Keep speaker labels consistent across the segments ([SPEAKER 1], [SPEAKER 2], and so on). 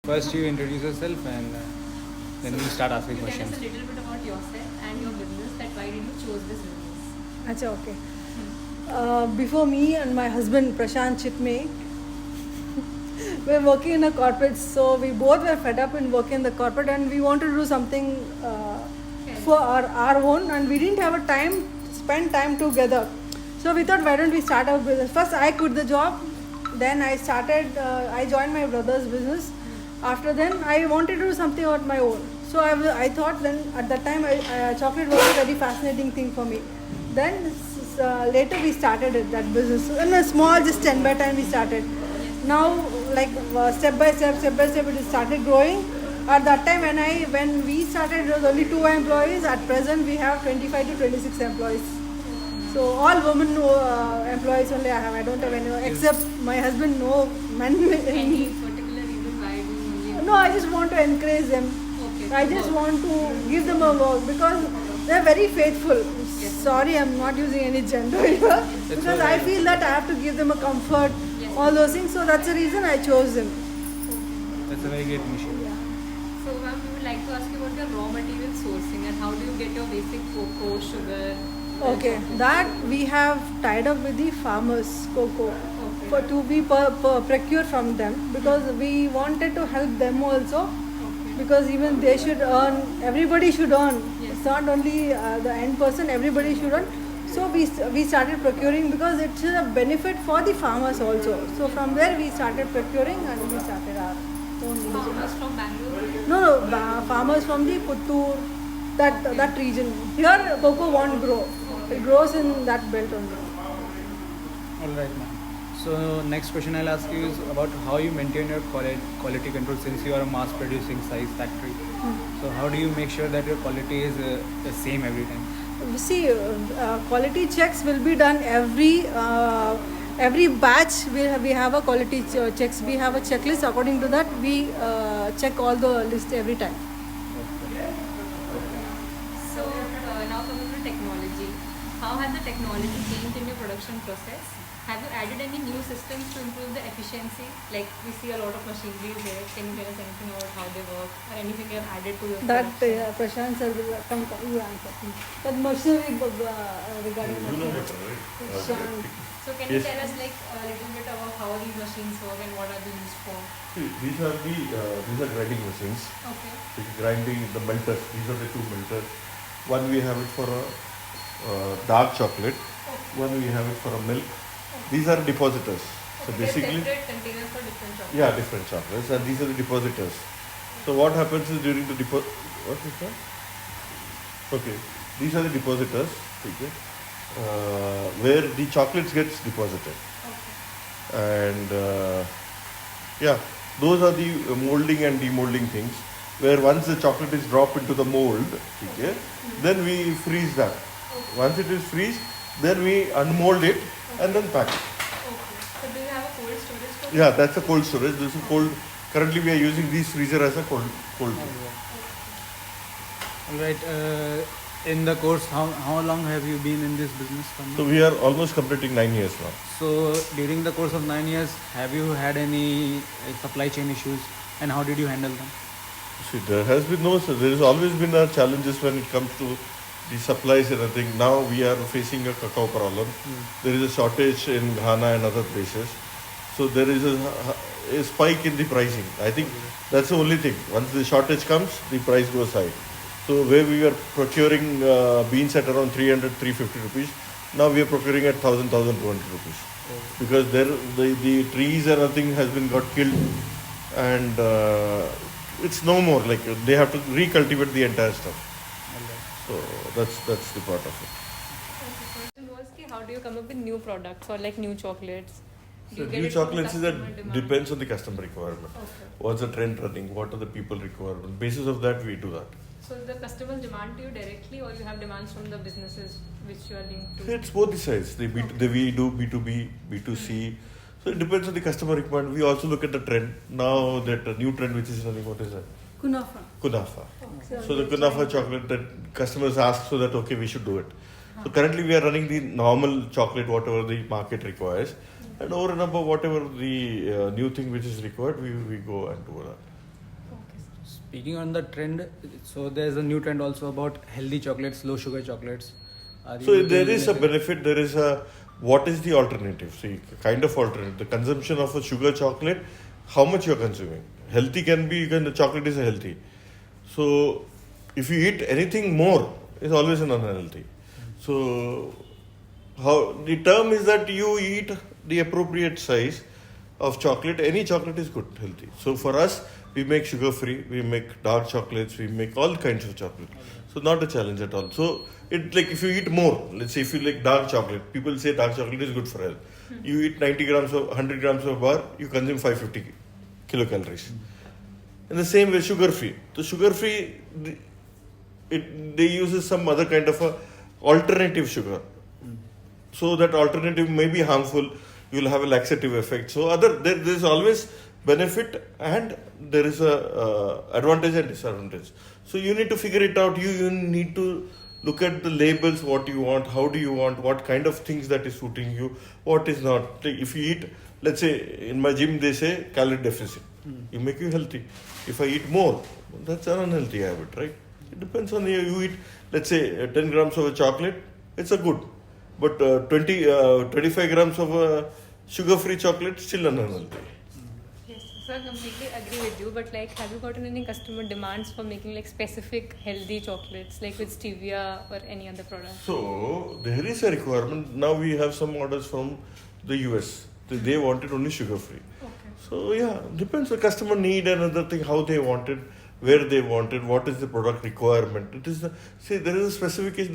[SPEAKER 1] First, you introduce yourself and then we start asking
[SPEAKER 2] Tell us
[SPEAKER 1] questions.
[SPEAKER 2] a little bit about yourself and your business. That why did you choose this business?
[SPEAKER 3] Acha, okay. Before me and my husband Prashant Chitme were working in a corporate, so we both were fed up in working in the corporate, and we wanted to do something for our own, and we didn't have a time spend time together. So we thought, why don't we start our business? First, I quit the job, then I started. I joined my brother's business. After then, I wanted to do something on my own. So I thought then at that time, chocolate was a very fascinating thing for me. Then later we started that business. In a small, just 10 by 10 we started. Now, like step by step, it started growing. At that time, when we started, it was only 2 employees. At present, we have 25 to 26 employees. So all women employees only I have. I don't have anyone except my husband. No men.
[SPEAKER 2] Any particular reason why do you only?
[SPEAKER 3] No, I just want to encourage them.
[SPEAKER 2] Okay.
[SPEAKER 3] I just want to give them a work because they're very faithful. Sorry, I'm not using any gender here because I feel that I have to give them a comfort, all those things. So that's the reason I chose them.
[SPEAKER 1] That's a very great mission.
[SPEAKER 2] So, ma'am, we would like to ask you about your raw material sourcing and how do you get your basic cocoa, sugar?
[SPEAKER 3] Okay, that we have tied up with the farmers, cocoa,
[SPEAKER 2] Okay.
[SPEAKER 3] for to be procure from them because we wanted to help them also.
[SPEAKER 2] Okay.
[SPEAKER 3] Because even they should earn, everybody should earn.
[SPEAKER 2] Yes.
[SPEAKER 3] It's not only the end person, everybody should earn. So we started procuring because it's a benefit for the farmers also. So from there we started procuring and we started our own business.
[SPEAKER 2] Farmers from Bangalore?
[SPEAKER 3] No, farmers from the Puttur, that region. Here cocoa won't grow. It grows in that belt only.
[SPEAKER 1] Alright, ma'am. So, next question I'll ask you is about how you maintain your quality control since you are a mass producing size factory. So, how do you make sure that your quality is the same every time?
[SPEAKER 3] See, quality checks will be done every batch. We have a quality checks. We have a checklist. According to that, we check all the list every time.
[SPEAKER 2] So, now coming to technology. How has the technology changed in your production process? Have you added any new systems to improve the efficiency? Like we see a lot of machineries here. Can you tell us anything about how they work or anything you have added to your
[SPEAKER 3] That
[SPEAKER 2] production?
[SPEAKER 3] Prashant sir will come. You answer. But machinery regarding Prashant.
[SPEAKER 2] So can you tell us like a little bit about how these machines work and what are they used for?
[SPEAKER 4] See, these are grinding machines.
[SPEAKER 2] Okay.
[SPEAKER 4] Grinding the melters. These are the two melters. One we have it for a dark chocolate. One we have it for a milk. These are depositors. So
[SPEAKER 2] Okay,
[SPEAKER 4] basically,
[SPEAKER 2] separate containers for different chocolates.
[SPEAKER 4] yeah, different chocolates, and these are the depositors. So what happens is during the what is that? Okay, these are the depositors. Okay, where the chocolates gets deposited,
[SPEAKER 2] Okay.
[SPEAKER 4] and yeah, those are the molding and demolding things. Where once the chocolate is dropped into the mold, okay, then we freeze that. Once it is freezed, then we unmold it and then pack it.
[SPEAKER 2] Okay. So do you have a cold storage for
[SPEAKER 4] Yeah, that's a cold storage. This is cold. Currently, we are using this freezer as a cold.
[SPEAKER 1] Alright, in the course, how long have you been in this business?
[SPEAKER 4] So we are almost completing 9 years now.
[SPEAKER 1] So, during the course of 9 years, have you had any supply chain issues and how did you handle them?
[SPEAKER 4] See, there has been no. There has always been challenges when it comes to the supplies and everything. Now we are facing a cacao problem. There is a shortage in Ghana and other places. So there is a spike in the pricing. I think that's the only thing. Once the shortage comes, the price goes high. So where we were procuring beans at around 300, 350 rupees, now we are procuring at 1,000, 1,200 rupees. Because the trees and everything has been got killed, and it's no more. Like they have to recultivate the entire stuff. So that's the part of it.
[SPEAKER 2] question was ki how do you come up with new products or like new chocolates? Do
[SPEAKER 4] So
[SPEAKER 2] you get
[SPEAKER 4] new
[SPEAKER 2] it from
[SPEAKER 4] chocolates is
[SPEAKER 2] customer
[SPEAKER 4] that
[SPEAKER 2] demand?
[SPEAKER 4] depends on the customer requirement.
[SPEAKER 2] Okay.
[SPEAKER 4] What's the trend running? What are the people requirement? Basis of that we do that.
[SPEAKER 2] So the customers demand to you directly or you have demands from the businesses which you are linked to?
[SPEAKER 4] It's both the sides. We do B2B, B2C. So it depends on the customer requirement. We also look at the trend. Now that new trend which is running, what is that?
[SPEAKER 3] Kunafa.
[SPEAKER 4] Kunafa. So the Kunafa chocolate that customers ask, so that okay, we should do it. So currently we are running the normal chocolate, whatever the market requires, and over and above whatever the new thing which is required, we go and do that.
[SPEAKER 1] Speaking on the trend, so there's a new trend also about healthy chocolates, low sugar chocolates.
[SPEAKER 4] So there is a benefit. There is a what is the alternative? See, kind of alternative. The consumption of a sugar chocolate, how much you're consuming. Healthy can be. The chocolate is healthy. So if you eat anything more, it's always an unhealthy. So how the term is that you eat the appropriate size of chocolate. Any chocolate is good, healthy. So for us, we make sugar free. We make dark chocolates. We make all kinds of chocolate. So not a challenge at all. So it like if you eat more, let's say if you like dark chocolate, people say dark chocolate is good for health. You eat 90 grams of 100 grams of bar, you consume 550 kilocalories. In the same way, sugar free. So sugar free, they use some other kind of a alternative sugar. So that alternative may be harmful. You will have a laxative effect. So there is always benefit and there is a advantage and disadvantage. So you need to figure it out. You need to look at the labels, what you want, how do you want, what kind of things that is suiting you, what is not. Like if you eat, let's say in my gym they say calorie deficit. You make you healthy. If I eat more, that's an unhealthy habit, right? It depends on you eat, let's say 10 grams of a chocolate, it's a good. But 25 grams of sugar-free chocolate, still unhealthy.
[SPEAKER 2] Yes, so I completely agree with you. But like, have you gotten any customer demands for making like specific healthy chocolates, like with stevia or any other product?
[SPEAKER 4] So there is a requirement. Now we have some orders from the US. They wanted only sugar-free.
[SPEAKER 2] Okay.
[SPEAKER 4] So yeah, depends on customer need and other thing, how they want it, where they want it, what is the product requirement. It is there is a specification.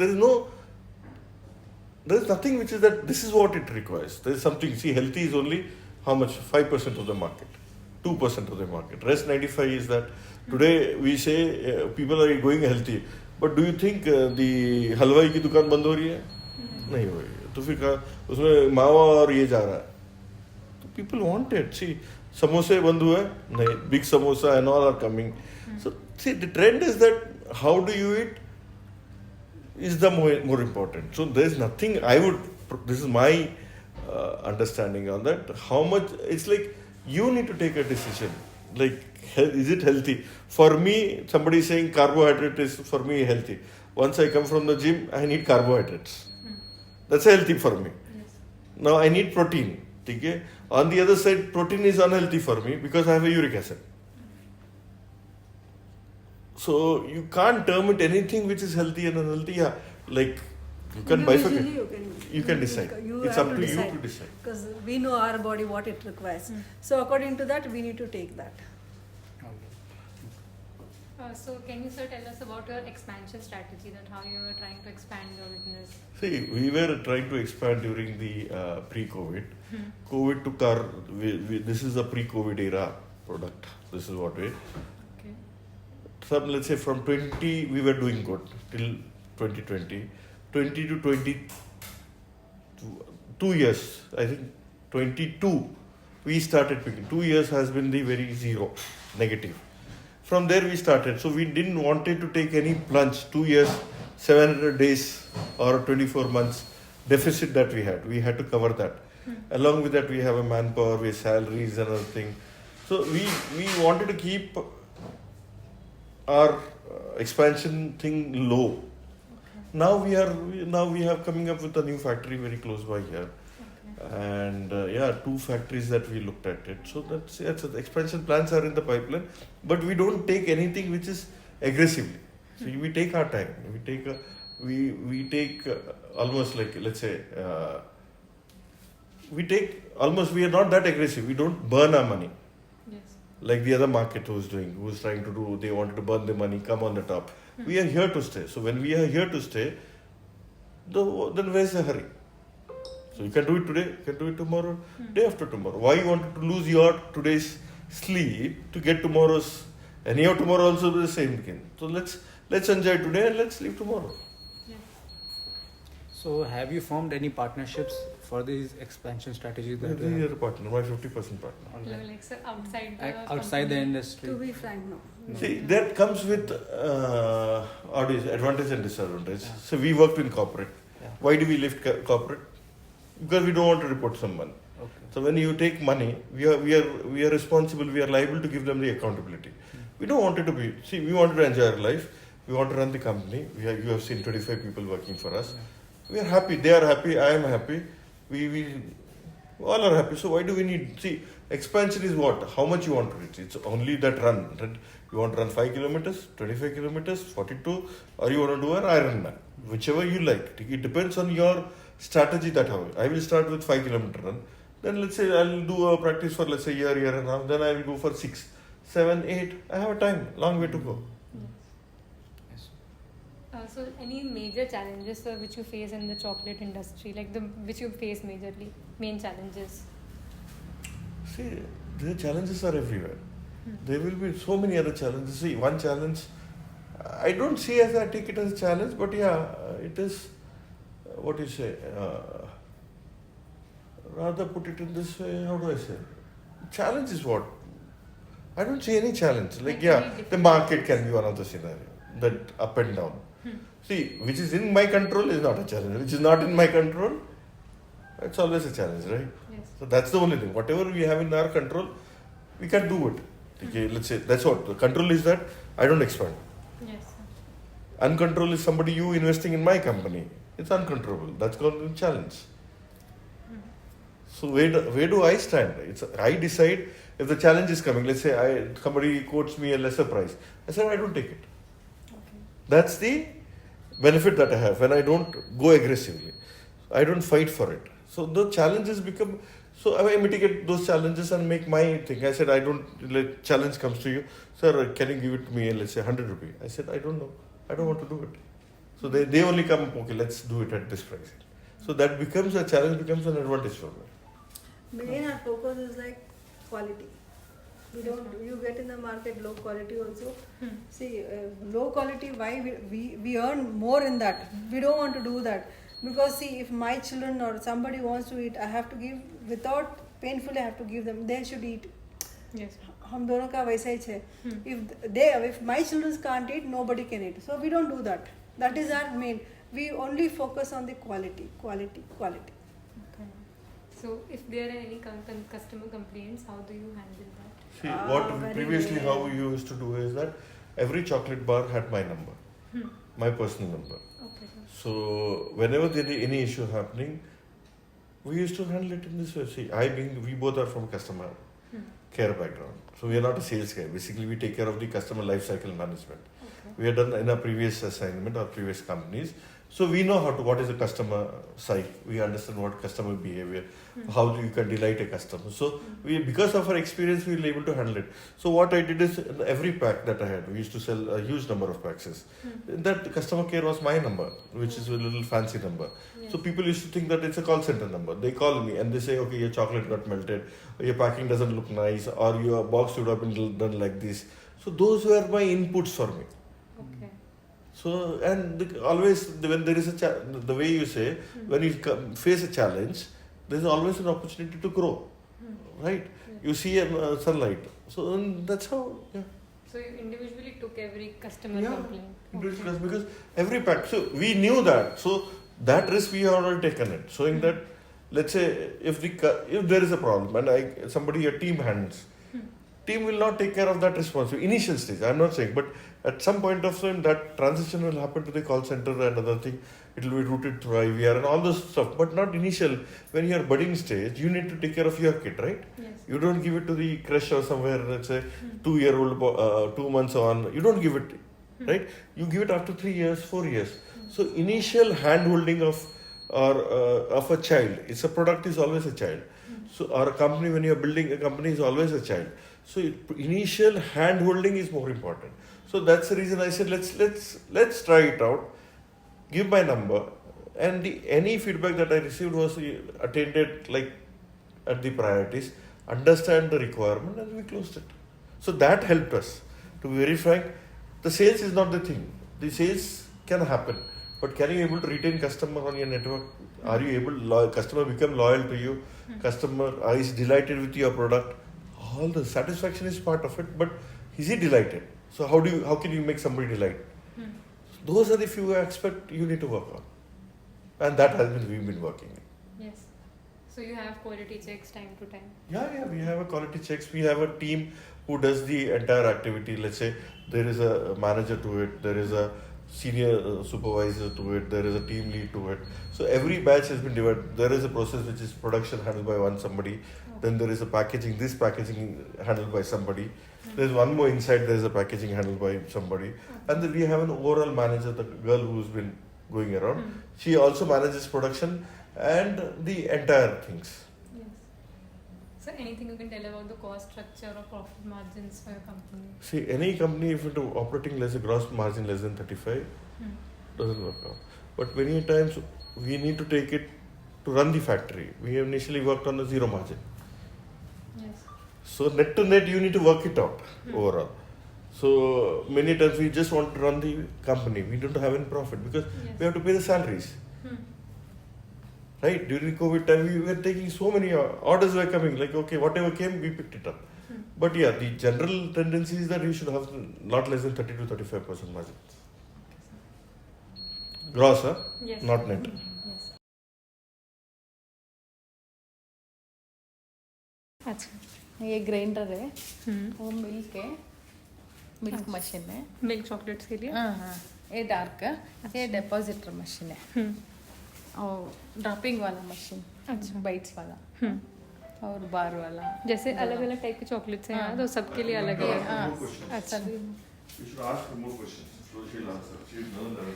[SPEAKER 4] There is nothing which is that this is what it requires. There is something. See, healthy is only how much? 5% of the market, 2% of the market. Rest 95 is that today we say people are going healthy. But do you think the हलवाई की दुकान बंद हो रही है? नहीं हो रही है. तो फिर उसमें मावा और ये जा रहा है. People want it. See, samosa बंद हुआ है? नहीं. Big samosa and all are coming. So see, the trend is that how do you eat is the more important. So there is nothing this is my understanding on that. How much, it's like you need to take a decision. Like, is it healthy? For me, somebody is saying carbohydrate is for me healthy. Once I come from the gym, I need carbohydrates. That's healthy for me.
[SPEAKER 2] Yes.
[SPEAKER 4] Now I need protein. Okay? On the other side, protein is unhealthy for me because I have a uric acid. So you can't term it anything which is healthy and unhealthy. Yeah, like you can bifurcate. You can decide. It's up to you to decide.
[SPEAKER 3] Because we know our body what it requires. So according to that, we need to take that.
[SPEAKER 2] So can you sir tell us about your expansion strategy, that how you are trying to expand your business?
[SPEAKER 4] See, we were trying to expand during the pre-COVID. COVID took our. This is a pre-COVID era product. This is what we.
[SPEAKER 2] Okay.
[SPEAKER 4] Some, let's say from 20 we were doing good till 2020. 20 to 2 years. I think 22 we started picking. 2 years has been the very zero, negative. From there we started. So we didn't want it to take any plunge. 2 years, 700 days or 24 months deficit that we had. We had to cover that. Along with that we have a manpower, we have salaries and other thing. So we wanted to keep our expansion thing low. Now we have coming up with a new factory very close by here. And 2 factories that we looked at it. So that's the expansion plans are in the pipeline, but we don't take anything which is aggressively. So we take our time. We take almost like, let's say, we are not that aggressive. We don't burn our money.
[SPEAKER 2] Yes.
[SPEAKER 4] Like the other market who's trying to do, they wanted to burn the money, come on the top. We are here to stay. So when we are here to stay, then where's the hurry? So you can do it today, you can do it tomorrow, day after tomorrow. Why you want to lose your today's sleep to get tomorrow's? Anyhow, tomorrow also do the same thing. So let's enjoy today and let's leave tomorrow.
[SPEAKER 2] Yes.
[SPEAKER 1] So have you formed any partnerships for these expansion strategies? That
[SPEAKER 4] This is a partner, my 50% partner.
[SPEAKER 2] Like sir, outside the
[SPEAKER 1] outside the
[SPEAKER 2] company?
[SPEAKER 1] industry?
[SPEAKER 3] To be frank, no.
[SPEAKER 4] See, that comes with advantage and disadvantage. So we worked in corporate.
[SPEAKER 1] Yeah.
[SPEAKER 4] Why do we lift corporate? Because we don't want to report someone.
[SPEAKER 1] Okay.
[SPEAKER 4] So when you take money, we are responsible. We are liable to give them the accountability. We don't want it to be. See, we wanted to enjoy our life. We want to run the company. You have seen 25 people working for us. We are happy. They are happy. I am happy. We all are happy. So why do we need? See, expansion is what? How much you want to reach? It's only that run. Right? You want to run 5 kilometers, 25 kilometers, 42, or you want to do an Ironman. Whichever you like. It depends on your strategy that how. I will start with 5 kilometer run. Then let's say I'll do a practice for let's say year and a half. Then I will go for 6, 7, 8. I have a time. Long way to go.
[SPEAKER 1] Yes.
[SPEAKER 2] So any major challenges which you face in the chocolate industry, like which you face majorly, main challenges?
[SPEAKER 4] See, the challenges are everywhere. There will be so many other challenges. See, one challenge, I don't see as I take it as a challenge, but yeah, it is, what do you say, rather put it in this way, how do I say? Challenge is what? I don't see any challenge. Like, yeah, the market can be one of the scenario, that up and down. See, which is in my control is not a challenge. Which is not in my control, it's always a challenge, right?
[SPEAKER 2] Yes.
[SPEAKER 4] So that's the only thing. Whatever we have in our control, we can do it. Okay, let's say that's what the control is, that I don't expand.
[SPEAKER 2] Yes.
[SPEAKER 4] Uncontrol is somebody you investing in my company. It's uncontrollable. That's called a challenge. So where do I stand? I decide if the challenge is coming. Let's say somebody quotes me a lesser price. I said I don't take it.
[SPEAKER 2] Okay.
[SPEAKER 4] That's the benefit that I have when I don't go aggressively. I don't fight for it. So the challenges become. So I mitigate those challenges and make my thing. I said I don't. Challenge comes to you, sir. Can you give it to me? Let's say 100 rupees. I said I don't know. I don't want to do it. So they only come. Okay, let's do it at this price. So that becomes a challenge. Becomes an advantage for me.
[SPEAKER 3] Main our focus is like quality. We don't. You get in the market low quality also. See, low quality. Why we earn more in that? We don't want to do that. Because see, if my children or somebody wants to eat, I have to give without painfully. I have to give them. They should eat.
[SPEAKER 2] Yes.
[SPEAKER 3] हम दोनों का वैसा ही है. If my children can't eat, nobody can eat. So we don't do that. That is our main. We only focus on the quality.
[SPEAKER 2] Okay. So if there are any customer complaints, how do you handle that?
[SPEAKER 4] See, what
[SPEAKER 3] very
[SPEAKER 4] previously
[SPEAKER 3] rare.
[SPEAKER 4] how we used to do is that every chocolate bar had my number, my personal number.
[SPEAKER 2] Okay.
[SPEAKER 4] So whenever there is any issue happening, we used to handle it in this way. See, we both are from customer care background. So we are not a sales guy. Basically, we take care of the customer life cycle management.
[SPEAKER 2] Okay.
[SPEAKER 4] We have done in our previous assignment or previous companies. So we know what is a customer psyche. We understand what customer behavior, how you can delight a customer. So because of our experience, we were able to handle it. So what I did is in every pack that I had, we used to sell a huge number of packs. That customer care was my number, which is a little fancy number.
[SPEAKER 2] Yes.
[SPEAKER 4] So people used to think that it's a call center number. They call me and they say, okay, your chocolate got melted, or your packing doesn't look nice, or your box should have been done like this. So those were my inputs for me.
[SPEAKER 2] Okay.
[SPEAKER 4] So, and always when there is the way you say, when you face a challenge, there is always an opportunity to grow, right? You see sunlight. So that's how, yeah.
[SPEAKER 2] So you individually took every customer complaint.
[SPEAKER 4] Individual because every pack. So we knew that. So that risk we have already taken it, showing that, let's say if there is a problem and somebody your team hands, team will not take care of that responsibility. Initial stage, I'm not saying, but at some point of time that transition will happen to the call center and other thing. It will be routed through IVR and all those stuff, but not initial. When you are budding stage, you need to take care of your kid, right?
[SPEAKER 2] Yes.
[SPEAKER 4] You don't give it to the crush or somewhere, let's say 2-year-old, 2 months on. You don't give it, right? You give it after 3 years, 4 years. So initial hand holding of a child, it's a product is always a child. So or a company, when you are building a company, is always a child. So initial hand holding is more important. So that's the reason I said let's try it out. Give my number, and any feedback that I received was attended like at the priorities. Understand the requirement, and we closed it. So that helped us. To be very frank, the sales is not the thing. The sales can happen, but can you able to retain customer on your network? Are you able customer become loyal to you? Customer is delighted with your product. All the satisfaction is part of it, but is he delighted? So how can you make somebody delight? Those are the few aspects you need to work on, and that has been we've been working.
[SPEAKER 2] Yes. So So you have quality checks time to time.
[SPEAKER 4] Yeah, we have a quality checks. We have a team who does the entire activity. Let's say there is a manager to it, there is a senior supervisor to it, there is a team lead to it. So every batch has been divided. There is a process which is production handled by somebody. Then there is a packaging. This packaging handled by somebody. There's one more inside. There is a packaging handled by somebody. And then we have an overall manager, the girl who's been going around. She also manages production and the entire things.
[SPEAKER 2] Yes. So anything you can tell about the cost structure or profit margins for your company?
[SPEAKER 4] See, any company if it operating less a gross margin less than 35 doesn't work out. But many times we need to take it to run the factory. We initially worked on a zero margin.
[SPEAKER 2] Yes.
[SPEAKER 4] So net to net you need to work it out overall. So many times we just want to run the company. We don't have any profit because we have to pay the salaries. Right? During COVID time, we were taking so many orders were coming. Like, okay, whatever came, we picked it up. But yeah, the general tendency is that you should have not less than 30 to 35% margin. Gross, huh?
[SPEAKER 2] Yes.
[SPEAKER 4] Not net.
[SPEAKER 2] Yes. अच्छा
[SPEAKER 5] ये grinder है वो milk है milk machine है
[SPEAKER 2] milk chocolates के लिए
[SPEAKER 5] हाँ ये डार्क है ये डिपॉजिटर मशीन है और ड्रॉपिंग वाला मशीन
[SPEAKER 2] अच्छा
[SPEAKER 5] बाइट्स वाला और बार वाला
[SPEAKER 2] जैसे अलग अलग टाइप के चॉकलेट्स हैं यहाँ तो सबके लिए अलग है अच्छा
[SPEAKER 4] You should ask her more questions. So she'll answer. She'll know that.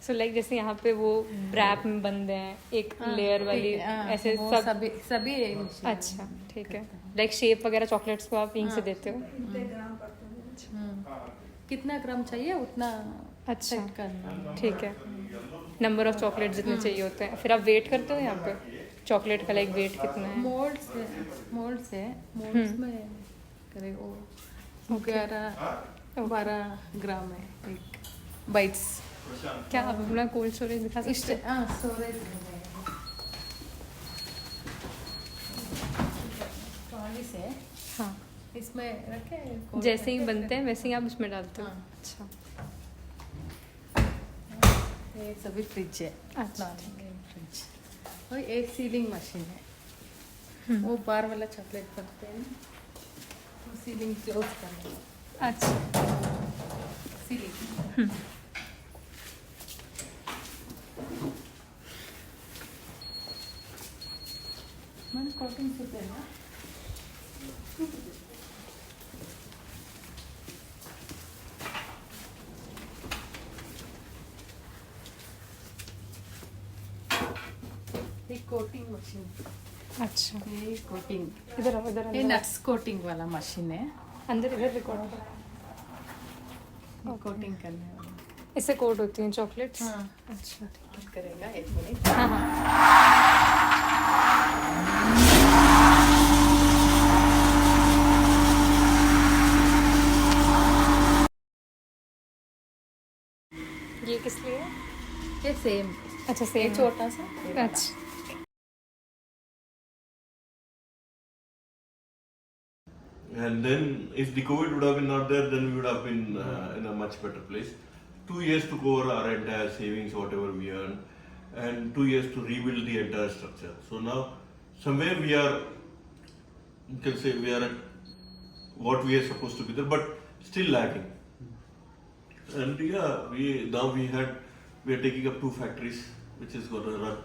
[SPEAKER 2] So like जैसे यहाँ पे वो रैप में बंद हैं एक लेयर वाली ऐसे
[SPEAKER 5] वो
[SPEAKER 2] सब
[SPEAKER 5] सभी सभी
[SPEAKER 2] अच्छा ठीक है लाइक शेप वगैरह चॉकलेट्स को आप यहीं से देते हो
[SPEAKER 5] कितना ग्राम चाहिए उतना
[SPEAKER 2] अच्छा
[SPEAKER 5] सेट करना
[SPEAKER 2] ठीक है नंबर ऑफ चॉकलेट जितने चाहिए होते हैं फिर आप वेट करते हो यहाँ पे चॉकलेट का लाइक वेट कितना है
[SPEAKER 5] मोल्ड्स में करे वो 11-12 ग्राम है एक बाइट्स
[SPEAKER 2] क्या आप अपना कोल्ड स्टोरेज दिखा सकते हैं
[SPEAKER 5] स्टोरेज ट्रॉलीज है
[SPEAKER 2] हाँ
[SPEAKER 5] इसमें रखे
[SPEAKER 2] जैसे ही बनते हैं वैसे ही आप उसमें डालते हो
[SPEAKER 5] हाँ।
[SPEAKER 2] अच्छा
[SPEAKER 5] ये सभी फ्रिज है
[SPEAKER 2] अच्छा
[SPEAKER 5] फ्रिज और एक सीलिंग मशीन है वो बार वाला चॉकलेट करते हैं वो सीलिंग क्लोज करना
[SPEAKER 2] अच्छा
[SPEAKER 5] सीलिंग मन कोटिंग से ना ये कोटिंग मशीन
[SPEAKER 2] अच्छा
[SPEAKER 5] ये कोटिंग
[SPEAKER 2] इधर आओ इधर
[SPEAKER 5] ये नट्स कोटिंग वाला मशीन है
[SPEAKER 2] अंदर इधर रिकॉर्ड
[SPEAKER 5] कोटिंग करने वाला
[SPEAKER 2] इससे कोट होती हैं चॉकलेट्स
[SPEAKER 5] हाँ
[SPEAKER 2] अच्छा
[SPEAKER 5] करेगा एक मिनट
[SPEAKER 2] हाँ हाँ ये किस लिए है?
[SPEAKER 5] ये सेम
[SPEAKER 2] अच्छा
[SPEAKER 5] ये
[SPEAKER 2] सेम
[SPEAKER 5] छोटा सा
[SPEAKER 2] अच्छा
[SPEAKER 4] And then, if the COVID would have been not there, then we would have been in a much better place. 2 years to cover our entire savings, whatever we earned, and 2 years to rebuild the entire structure. So now, somewhere we are, you can say we are at what we are supposed to be there, but still lagging. And yeah, we are taking up 2 factories, which is going to run,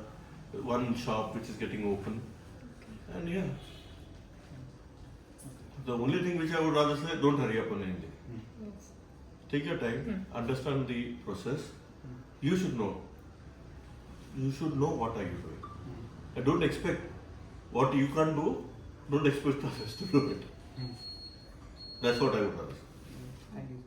[SPEAKER 4] 1 shop which is getting open, and yeah. The only thing which I would rather say, don't hurry up on anything. Take your time, understand the process. You should know. You should know what are you doing. And don't expect what you can't do, don't expect others to do it. That's what I would rather say.
[SPEAKER 1] Thank you.